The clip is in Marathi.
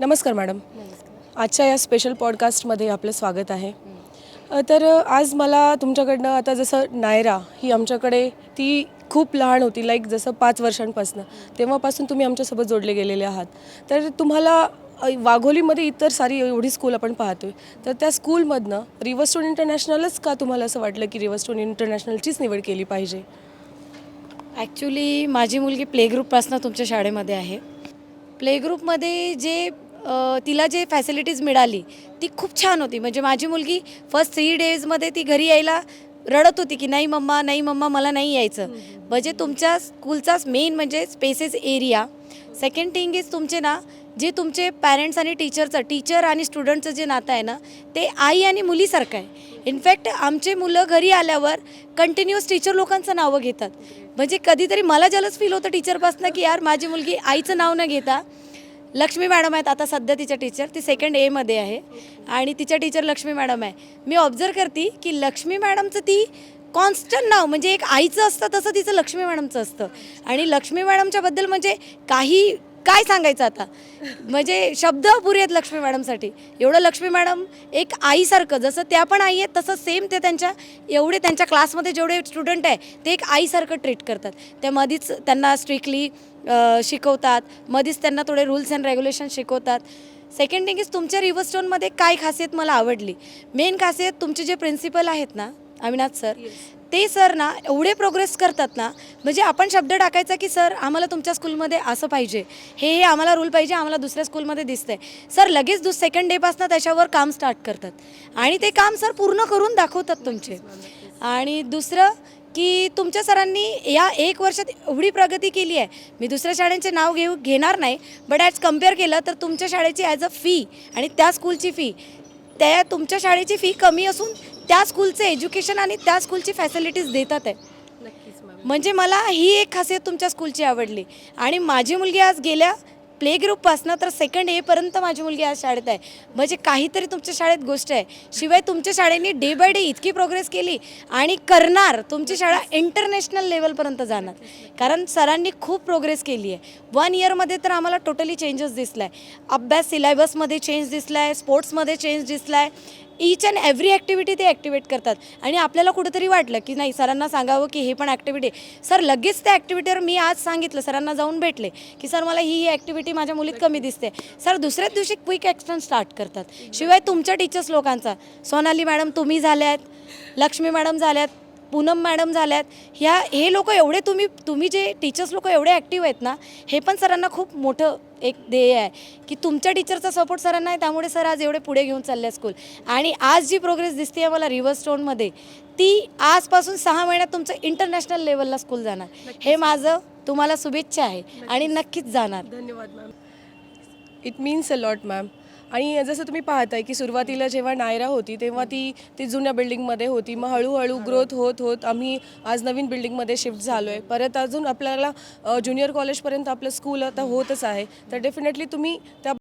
नमस्कार मॅडम. आजच्या या स्पेशल पॉडकास्टमध्ये आपलं स्वागत आहे. तर आज मला तुमच्याकडनं आता जसं नायरा ही आमच्याकडे ती खूप लहान होती, लाईक जसं 5 वर्षांपासून तेव्हापासून तुम्ही आमच्यासोबत जोडले गेलेले आहात. तर तुम्हाला वाघोलीमध्ये इतर सारी एवढी स्कूल आपण पाहतोय, तर त्या स्कूलमधनं रिव्हरस्टोन इंटरनॅशनलच का तुम्हाला असं वाटलं की रिव्हरस्टोन इंटरनॅशनलचीच निवड केली पाहिजे? ॲक्च्युली माझी मुलगी प्ले ग्रुपपासून तुमच्या शाळेमध्ये आहे. प्ले ग्रुपमध्ये तिला जे फॅसिलिटीज मिळाली ती खूप छान होती. म्हणजे माझी मुलगी फर्स्ट 3 डेजमध्ये ती घरी यायला रडत होती की नाही मम्मा मला नाही यायचं. म्हणजे तुमच्या स्कूलचाच मेन म्हणजे spaces area. Second thing is तुमचे ना जे तुमचे पॅरेंट्स आणि टीचर आणि स्टुडंटचं जे नातं आहे ना ते आई आणि मुलीसारखं आहे. इनफॅक्ट आमचे मुलं घरी आल्यावर कंटिन्युअस टीचर लोकांचं नावं घेतात. म्हणजे कधीतरी मला जलस फील होतं टीचरपासनं की यार माझी मुलगी आईचं नाव न घेता लक्ष्मी मॅडम आहेत आता सध्या तिच्या टीचर, ती 2nd A मध्ये आहे आणि तिच्या टीचर लक्ष्मी मॅडम आहे. मी ऑब्झर्व करते की लक्ष्मी मॅडमचं ती कॉन्स्टंट नाव म्हणजे एक आईचं असतं तसं तिचं लक्ष्मी मॅडमचं असतं. आणि लक्ष्मी मॅडमच्याबद्दल म्हणजे काही काय सांगायचं आता, म्हणजे शब्द अपुरे आहेत लक्ष्मी मॅडमसाठी. एवढं लक्ष्मी मॅडम एक आईसारखं, जसं त्या पण आई आहेत तसं सेम ते त्यांच्या क्लासमध्ये जेवढे स्टुडंट आहे ते एक आईसारखं ट्रीट करतात. त्या मधीच त्यांना स्ट्रिक्टली शिकवतात, मधीच त्यांना थोडे रूल्स अँड रेग्युलेशन शिकवतात. सेकंड थिंग इज तुमच्या रिव्हरस्टोनमध्ये काय खासियत मला आवडली, मेन खासियत तुमचे जे प्रिन्सिपल आहेत ना अविनाश सर, ते सर ना एवढे प्रोग्रेस करतात ना. म्हणजे आपण शब्द टाकायचा की सर आम्हाला तुमच्या स्कूलमध्ये असं पाहिजे, हे आम्हाला रूल पाहिजे, आम्हाला दुसऱ्या स्कूलमध्ये दिसतंय, सर लगेच 2nd डेपासून त्याच्यावर काम स्टार्ट करतात आणि ते काम सर पूर्ण करून दाखवतात तुमचे. आणि दुसरं की तुमच्या सरांनी या 1 वर्षात एवढी प्रगती केली आहे. मी दुसऱ्या शाळेचे नाव घेणार नाही, बट ॲज कम्पेअर केलं तर तुमच्या शाळेची ॲज अ फी आणि त्या स्कूलची फी, त्या तुमच्या शाळेची फी कमी असून त्या स्कूलचं एज्युकेशन आणि त्या स्कूलची फॅसिलिटीज देतात आहे. म्हणजे मला ही एक खासियत तुमच्या स्कूलची आवडली. आणि माझी मुलगी आज गेल्या प्ले ग्रुपपासनं तर 2nd A पर्यंत माझी मुलगी आज शाळेत आहे. म्हणजे काहीतरी तुमच्या शाळेत गोष्ट आहे. शिवाय तुमच्या शाळेने डे बाय डे इतकी प्रोग्रेस केली आणि करणार, तुमची शाळा इंटरनॅशनल लेवलपर्यंत जाणार. कारण सरांनी खूप प्रोग्रेस केली आहे. 1 इयरमध्ये तर आम्हाला टोटली चेंजेस दिसला आहे. अभ्यास सिलेबसमध्ये चेंज दिसला आहे, स्पोर्ट्समध्ये चेंज दिसला आहे. ईच अँड एव्हरी ॲक्टिव्हिटी ते ॲक्टिवेट करतात. आणि आपल्याला कुठंतरी वाटलं की नाही सरांना सांगावं की हे पण ॲक्टिव्हिटी, सर लगेच त्या ॲक्टिव्हिटीवर मी आज सांगितलं, सरांना जाऊन भेटले की सर मला ही ॲक्टिव्हिटी माझ्या मुलीत कमी दिसते, सर दुसऱ्याच दिवशी क्विक ॲक्शन स्टार्ट करतात. शिवाय तुमच्या टीचर्स लोकांचा, सोनाली मॅडम तुम्ही झाल्यात, लक्ष्मी मॅडम झाल्यात, पूनम मॅडम झाल्यात, हे लोक एवढे तुम्ही जे टीचर्स लोक एवढे ॲक्टिव्ह आहेत ना, हे पण सरांना खूप मोठं एक ध्येय आहे की तुमच्या टीचरचा सपोर्ट सरांना आहे, त्यामुळे सर आज एवढे पुढे घेऊन चालले स्कूल. आणि आज जी प्रोग्रेस दिसते आहे मला रिव्हरस्टोनमध्ये, ती आजपासून 6 महिन्यात तुमचं इंटरनॅशनल लेवलला स्कूल जाणार. हे माझं तुम्हाला शुभेच्छा आहे आणि नक्कीच जाणार. धन्यवाद ma'am. It means a lot ma'am. आणि जसं तुम्ही पाहताय की सुरुवातीला जेव्हा नायरा होती तेव्हा ती जुन्या बिल्डिंगमध्ये होती. मग हळूहळू ग्रोथ होत आम्ही आज नवीन बिल्डिंगमध्ये शिफ्ट झालो आहे. परत अजून आपल्याला ज्युनियर कॉलेजपर्यंत आपलं स्कूल आता होतच आहे. तर डेफिनेटली तुम्ही त्या